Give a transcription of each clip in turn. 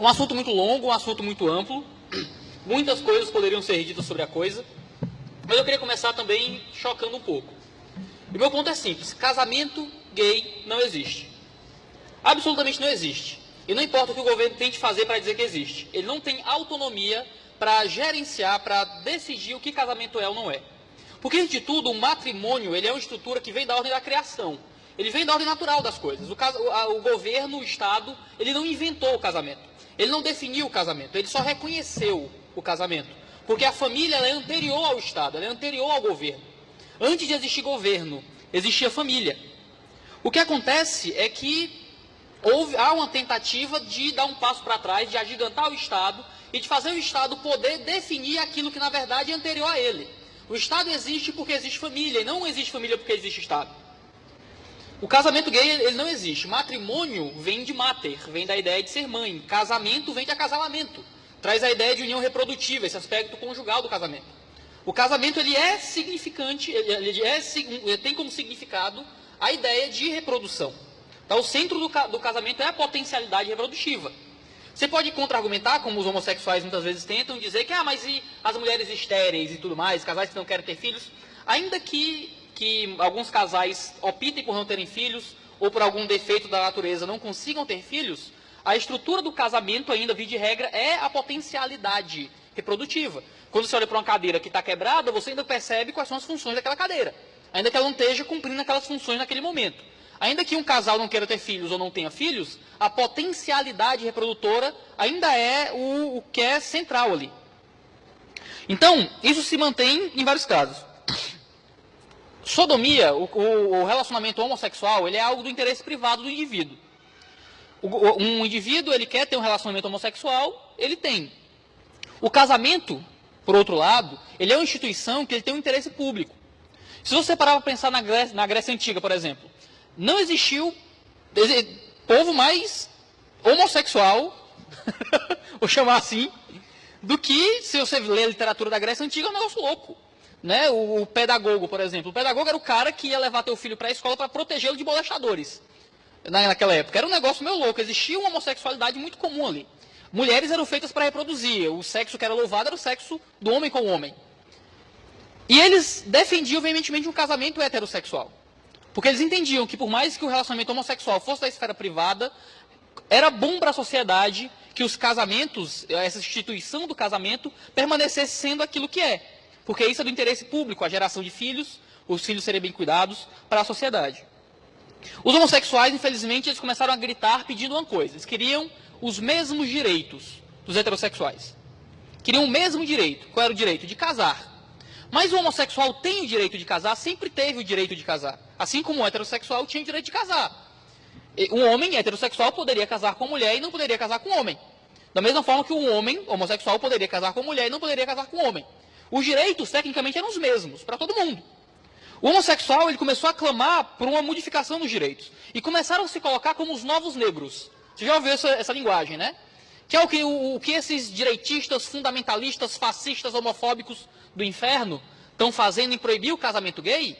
Um assunto muito longo, um assunto muito amplo. Muitas coisas poderiam ser ditas sobre a coisa. Mas eu queria começar também chocando um pouco. E meu ponto é simples. Casamento gay não existe. Absolutamente não existe. E não importa o que o governo tente fazer para dizer que existe. Ele não tem autonomia para gerenciar, para decidir o que casamento é ou não é. Porque, antes de tudo, o matrimônio ele é uma estrutura que vem da ordem da criação. Ele vem da ordem natural das coisas. O governo, o Estado, ele não inventou o casamento. Ele não definiu o casamento. Ele só reconheceu o casamento. Porque a família ela é anterior ao Estado, ela é anterior ao governo. Antes de existir governo, existia família. O que acontece é que há uma tentativa de dar um passo para trás, de agigantar o Estado e de fazer o Estado poder definir aquilo que, na verdade, é anterior a ele. O Estado existe porque existe família, e não existe família porque existe Estado. O casamento gay ele não existe. Matrimônio vem de mater, vem da ideia de ser mãe. Casamento vem de acasalamento. Traz a ideia de união reprodutiva, esse aspecto conjugal do casamento. O casamento ele é significante, ele tem como significado a ideia de reprodução. Então, o centro do casamento é a potencialidade reprodutiva. Você pode contra-argumentar, como os homossexuais muitas vezes tentam, dizer que, mas e as mulheres estéreis e tudo mais, casais que não querem ter filhos? Ainda que alguns casais optem por não terem filhos, ou por algum defeito da natureza não consigam ter filhos, a estrutura do casamento ainda, via de regra, é a potencialidade reprodutiva. Quando você olha para uma cadeira que está quebrada, você ainda percebe quais são as funções daquela cadeira, ainda que ela não esteja cumprindo aquelas funções naquele momento. Ainda que um casal não queira ter filhos ou não tenha filhos, a potencialidade reprodutora ainda é o que é central ali. Então, isso se mantém em vários casos. Sodomia, o relacionamento homossexual, ele é algo do interesse privado do indivíduo. Um indivíduo, ele quer ter um relacionamento homossexual, ele tem. O casamento, por outro lado, ele é uma instituição que ele tem um interesse público. Se você parar para pensar na Grécia Antiga, por exemplo, não existiu povo mais homossexual, vou chamar assim, do que, se você ler a literatura da Grécia Antiga, é um negócio louco. Né? O pedagogo, por exemplo. O pedagogo era o cara que ia levar teu filho para a escola para protegê-lo de molestadores. Naquela época. Era um negócio meio louco. Existia uma homossexualidade muito comum ali. Mulheres eram feitas para reproduzir. O sexo que era louvado era o sexo do homem com o homem. E eles defendiam veementemente um casamento heterossexual. Porque eles entendiam que, por mais que o relacionamento homossexual fosse da esfera privada, era bom para a sociedade que os casamentos, essa instituição do casamento, permanecesse sendo aquilo que é. Porque isso é do interesse público, a geração de filhos, os filhos serem bem cuidados para a sociedade. Os homossexuais, infelizmente, eles começaram a gritar pedindo uma coisa. Eles queriam os mesmos direitos dos heterossexuais. Queriam o mesmo direito. Qual era o direito? De casar. Mas o homossexual tem o direito de casar, sempre teve o direito de casar. Assim como o heterossexual tinha o direito de casar. Um homem heterossexual poderia casar com mulher e não poderia casar com homem. Da mesma forma que um homem homossexual poderia casar com mulher e não poderia casar com homem. Os direitos, tecnicamente, eram os mesmos, para todo mundo. O homossexual ele começou a clamar por uma modificação dos direitos. E começaram a se colocar como os novos negros. Você já ouviu essa linguagem, né? Que é o que esses direitistas, fundamentalistas, fascistas, homofóbicos do inferno estão fazendo em proibir o casamento gay.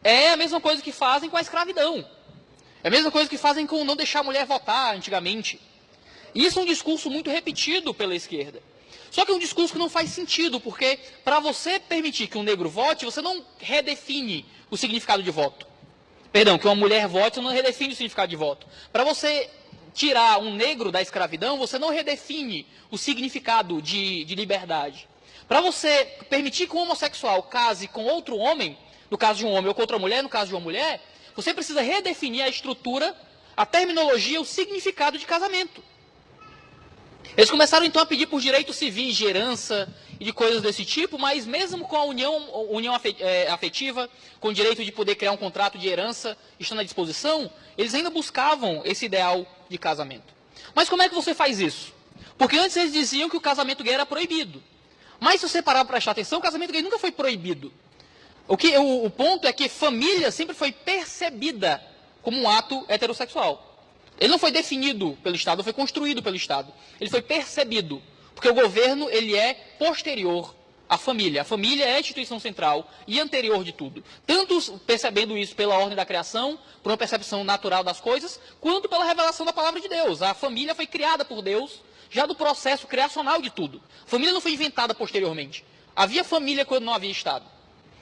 É a mesma coisa que fazem com a escravidão. É a mesma coisa que fazem com não deixar a mulher votar antigamente. E isso é um discurso muito repetido pela esquerda. Só que é um discurso que não faz sentido, porque para você permitir que um negro vote, você não redefine o significado de voto. Perdão, que uma mulher vote, você não redefine o significado de voto. Para você tirar um negro da escravidão, você não redefine o significado de liberdade. Para você permitir que um homossexual case com outro homem, no caso de um homem, ou com outra mulher, no caso de uma mulher, você precisa redefinir a estrutura, a terminologia, o significado de casamento. Eles começaram então a pedir por direitos civis de herança e de coisas desse tipo, mas mesmo com a união afetiva, com o direito de poder criar um contrato de herança, estando à disposição, eles ainda buscavam esse ideal de casamento. Mas como é que você faz isso? Porque antes eles diziam que o casamento gay era proibido. Mas se você parar para prestar atenção, o casamento gay nunca foi proibido. O ponto é que família sempre foi percebida como um ato heterossexual. Ele não foi definido pelo Estado, não foi construído pelo Estado. Ele foi percebido, porque o governo ele é posterior à família. A família é a instituição central e anterior de tudo. Tanto percebendo isso pela ordem da criação, por uma percepção natural das coisas, quanto pela revelação da palavra de Deus. A família foi criada por Deus já do processo criacional de tudo. A família não foi inventada posteriormente. Havia família quando não havia Estado.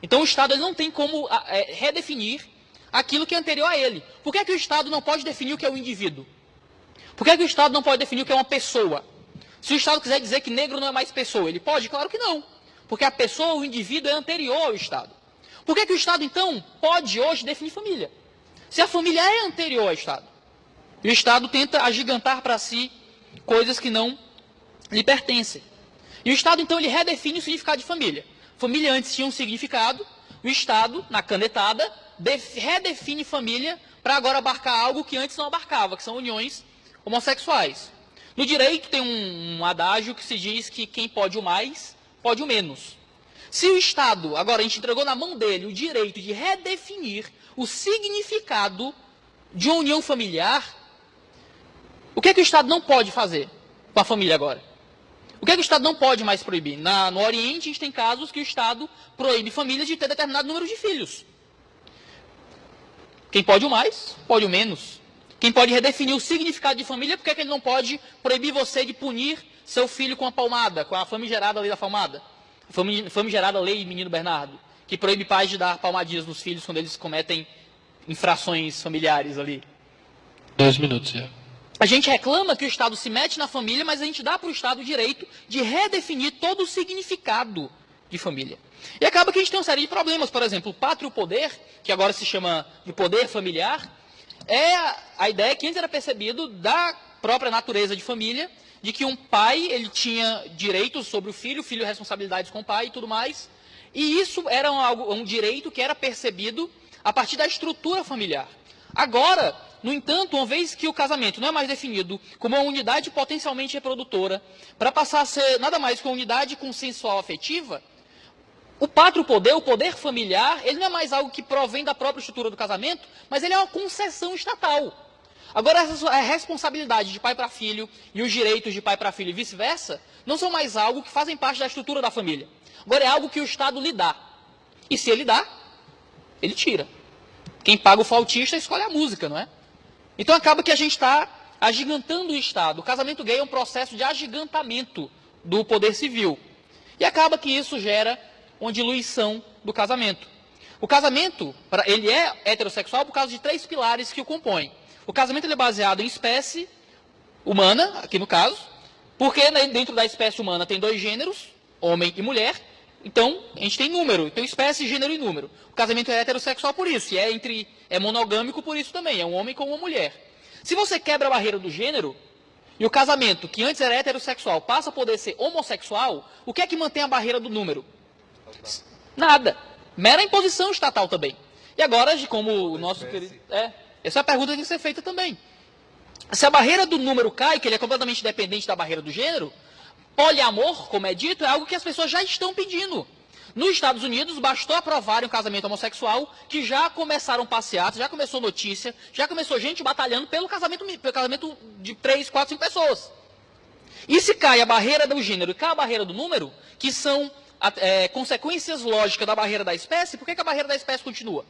Então o Estado ele não tem como redefinir aquilo que é anterior a ele. Por que é que o Estado não pode definir o que é o indivíduo? Por que é que o Estado não pode definir o que é uma pessoa? Se o Estado quiser dizer que negro não é mais pessoa, ele pode? Claro que não. Porque a pessoa, o indivíduo, é anterior ao Estado. Por que é que o Estado, então, pode hoje definir família? Se a família é anterior ao Estado. E o Estado tenta agigantar para si coisas que não lhe pertencem. E o Estado, então, ele redefine o significado de família. Família antes tinha um significado, o Estado, na canetada, redefine família para agora abarcar algo que antes não abarcava, que são uniões homossexuais. No direito tem um adágio que se diz que quem pode o mais, pode o menos. Se o Estado, agora a gente entregou na mão dele o direito de redefinir o significado de uma união familiar, o que é que o Estado não pode fazer com a família agora? O que é que o Estado não pode mais proibir? No Oriente, a gente tem casos que o Estado proíbe famílias de ter determinado número de filhos. Quem pode o mais, pode o menos. Quem pode redefinir o significado de família, por que é que ele não pode proibir você de punir seu filho com a palmada, com a famigerada lei da palmada? A famigerada lei Menino Bernardo, que proíbe pais de dar palmadinhas nos filhos quando eles cometem infrações familiares ali. 2 minutos, já. A gente reclama que o Estado se mete na família, mas a gente dá para o Estado o direito de redefinir todo o significado de família. E acaba que a gente tem uma série de problemas. Por exemplo, o pátrio poder, que agora se chama de poder familiar, é a ideia que antes era percebido da própria natureza de família, de que um pai ele tinha direitos sobre o filho responsabilidades com o pai e tudo mais. E isso era um direito que era percebido a partir da estrutura familiar. Agora, no entanto, uma vez que o casamento não é mais definido como uma unidade potencialmente reprodutora, para passar a ser nada mais que uma unidade consensual afetiva, o pátrio poder, o poder familiar, ele não é mais algo que provém da própria estrutura do casamento, mas ele é uma concessão estatal. Agora, a responsabilidade de pai para filho e os direitos de pai para filho e vice-versa não são mais algo que fazem parte da estrutura da família. Agora, é algo que o Estado lhe dá. E se ele dá, ele tira. Quem paga o flautista escolhe a música, não é? Então acaba que a gente está agigantando o Estado. O casamento gay é um processo de agigantamento do poder civil. E acaba que isso gera uma diluição do casamento. O casamento, ele é heterossexual por causa de 3 pilares que o compõem. O casamento ele é baseado em espécie humana, aqui no caso, porque dentro da espécie humana tem 2 gêneros, homem e mulher. Então, a gente tem número, então espécie, gênero e número. O casamento é heterossexual por isso, e é monogâmico por isso também, é um homem com uma mulher. Se você quebra a barreira do gênero, e o casamento, que antes era heterossexual, passa a poder ser homossexual, o que é que mantém a barreira do número? Nada. Mera imposição estatal também. E agora, como o nosso querido... essa é a pergunta que tem que ser feita também. Se a barreira do número cai, que ele é completamente dependente da barreira do gênero, poliamor, como é dito, é algo que as pessoas já estão pedindo. Nos Estados Unidos, bastou aprovarem um casamento homossexual, que já começaram passeatas, já começou notícia, já começou gente batalhando pelo casamento de 3, 4, 5 pessoas. E se cai a barreira do gênero e cai a barreira do número, que são consequências lógicas da barreira da espécie, por que a barreira da espécie continua?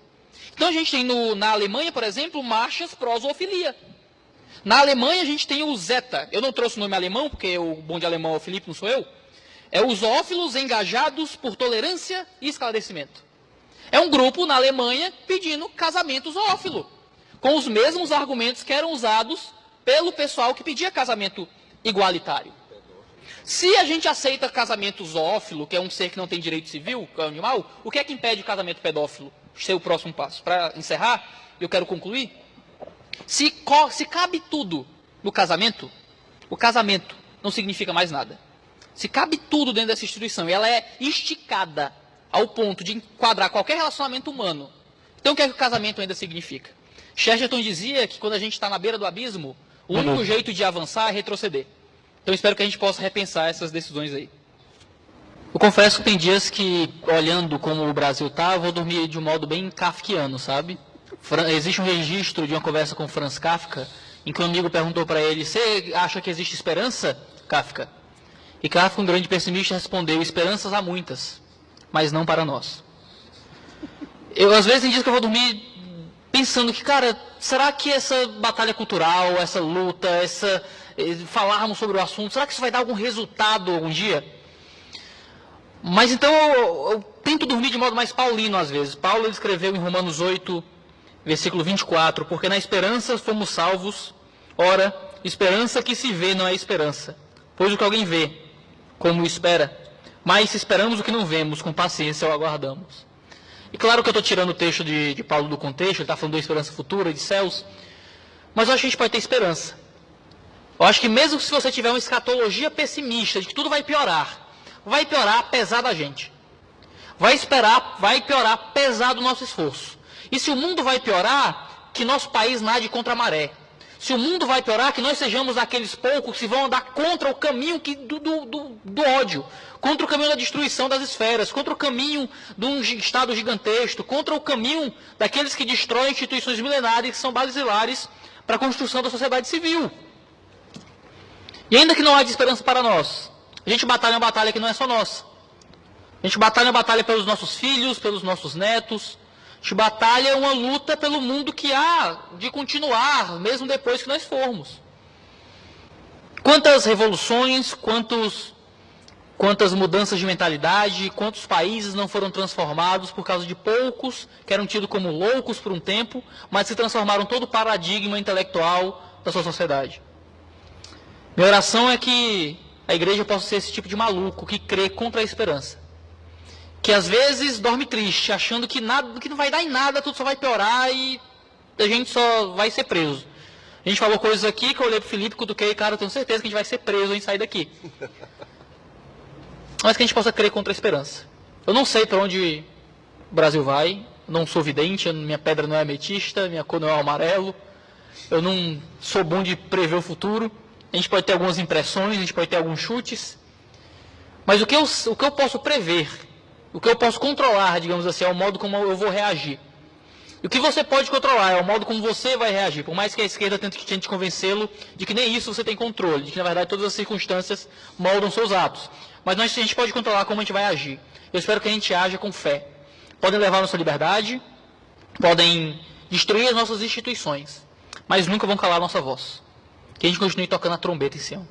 Então a gente tem na Alemanha, por exemplo, marchas pró-zoofilia. Na Alemanha a gente tem o Zeta. Eu não trouxe o nome alemão, porque o bom de alemão é o Felipe, não sou eu. É os zoófilos engajados por tolerância e esclarecimento. É um grupo na Alemanha pedindo casamento zoófilo, com os mesmos argumentos que eram usados pelo pessoal que pedia casamento igualitário. Se a gente aceita casamento zoófilo, que é um ser que não tem direito civil, que é um animal, o que é que impede o casamento pedófilo ser o próximo passo? Para encerrar, eu quero concluir. Se cabe tudo no casamento, o casamento não significa mais nada. Se cabe tudo dentro dessa instituição e ela é esticada ao ponto de enquadrar qualquer relacionamento humano, então o que é que o casamento ainda significa? Chesterton dizia que quando a gente está na beira do abismo, o único jeito de avançar é retroceder. Então espero que a gente possa repensar essas decisões aí. Eu confesso que tem dias que, olhando como o Brasil está, eu vou dormir de um modo bem kafkiano, sabe? Existe um registro de uma conversa com Franz Kafka, em que um amigo perguntou para ele: você acha que existe esperança, Kafka? E Kafka, um grande pessimista, respondeu: esperanças há muitas, mas não para nós. Às vezes tem dias que eu vou dormir pensando que, cara, será que essa batalha cultural, essa luta, falarmos sobre o assunto? Será que isso vai dar algum resultado algum dia? Mas então eu tento dormir de modo mais paulino às vezes. Paulo ele escreveu em Romanos 8, versículo 24, porque na esperança fomos salvos. Ora, esperança que se vê não é esperança, pois o que alguém vê, como espera, mas se esperamos o que não vemos, com paciência o aguardamos. E claro que eu estou tirando o texto de Paulo do contexto, ele está falando da esperança futura, de céus, mas eu acho que a gente pode ter esperança. Eu acho que mesmo se você tiver uma escatologia pessimista, de que tudo vai piorar apesar da gente. Vai piorar apesar do nosso esforço. E se o mundo vai piorar, que nosso país nade contra a maré. Se o mundo vai piorar, que nós sejamos aqueles poucos que vão andar contra o caminho do ódio, contra o caminho da destruição das esferas, contra o caminho de um Estado gigantesco, contra o caminho daqueles que destroem instituições milenares que são basilares para a construção da sociedade civil. E ainda que não haja esperança para nós, a gente batalha uma batalha que não é só nossa. A gente batalha uma batalha pelos nossos filhos, pelos nossos netos. A gente batalha uma luta pelo mundo que há de continuar, mesmo depois que nós formos. Quantas revoluções, quantas mudanças de mentalidade, quantos países não foram transformados por causa de poucos que eram tidos como loucos por um tempo, mas se transformaram todo o paradigma intelectual da sua sociedade. Minha oração é que a igreja possa ser esse tipo de maluco que crê contra a esperança. Que às vezes dorme triste, achando que não vai dar em nada, tudo só vai piorar e a gente só vai ser preso. A gente falou coisas aqui que eu olhei pro Felipe, cutuquei, cara, eu tenho certeza que a gente vai ser preso em sair daqui. Mas que a gente possa crer contra a esperança. Eu não sei para onde o Brasil vai, não sou vidente, minha pedra não é ametista, minha cor não é amarelo, eu não sou bom de prever o futuro. A gente pode ter algumas impressões, a gente pode ter alguns chutes, mas o que eu posso prever, o que eu posso controlar, digamos assim, é o modo como eu vou reagir. E o que você pode controlar é o modo como você vai reagir, por mais que a esquerda tente convencê-lo de que nem isso você tem controle, de que na verdade todas as circunstâncias moldam seus atos. Mas a gente pode controlar como a gente vai agir. Eu espero que a gente haja com fé. Podem levar a nossa liberdade, podem destruir as nossas instituições, mas nunca vão calar a nossa voz. Que a gente continue tocando a trombeta em Sião.